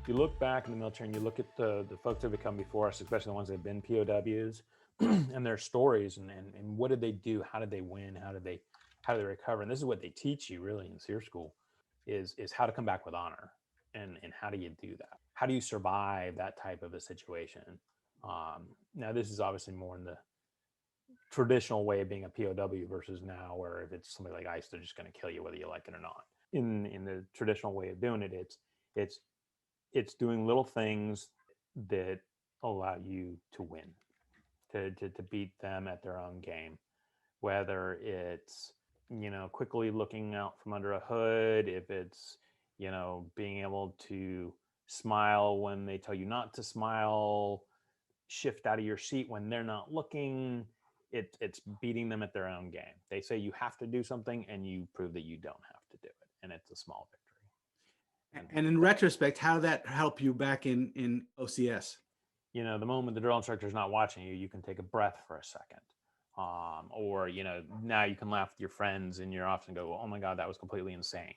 you look back in the military and you look at the folks that have come before us, especially the ones that have been POWs and their stories and what did they do? How did they win? How did they recover? And this is what they teach you really in SEER school is how to come back with honor. And how do you do that? How do you survive that type of a situation? Now this is obviously more in the traditional way of being a POW versus now where if it's somebody like ICE, they're just going to kill you whether you like it or not. In the traditional way of doing it, it's doing little things that allow you to win, to beat them at their own game, whether it's quickly looking out from under a hood, if it's being able to smile when they tell you not to smile, shift out of your seat when they're not looking. It's beating them at their own game. They say you have to do something and you prove that you don't have to do it, and it's a small victory. And in retrospect, how did that help you back in OCS? The moment the drill instructor is not watching you, you can take a breath for a second. Or now you can laugh with your friends in your office and go, oh my God, that was completely insane.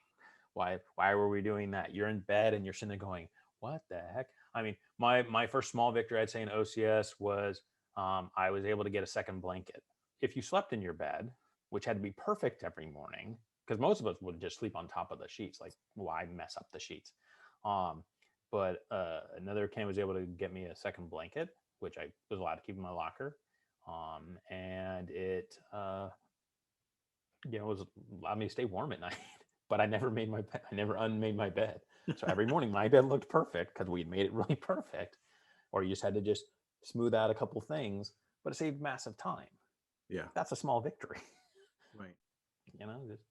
Why were we doing that? You're in bed and you're sitting there going, what the heck? I mean, my first small victory I'd say in OCS was I was able to get a second blanket. If you slept in your bed, which had to be perfect every morning, because most of us would just sleep on top of the sheets, like why mess up the sheets? But another can was able to get me a second blanket, which I was allowed to keep in my locker. And it was allowed me to stay warm at night. But I never unmade my bed. So every morning my bed looked perfect because we made it really perfect. Or you just had to just smooth out a couple things, but it saved massive time. Yeah, that's a small victory. Right. Just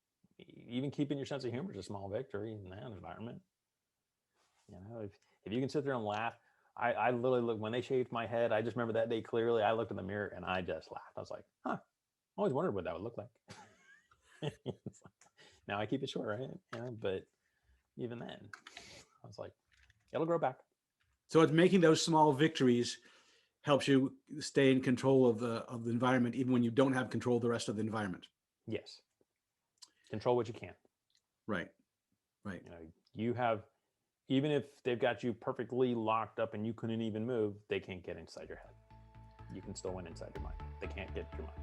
even keeping your sense of humor is a small victory in that environment. If you can sit there and laugh. I literally look when they shaved my head. I just remember that day clearly. I looked in the mirror and I just laughed. I was like, I always wondered what that would look like. Now I keep it short, right? But even then, I was like, it'll grow back. So it's making those small victories helps you stay in control of the environment, even when you don't have control of the rest of the environment. Yes. Control what you can. Right. You have, even if they've got you perfectly locked up and you couldn't even move, they can't get inside your head. You can still win inside your mind. They can't get your mind.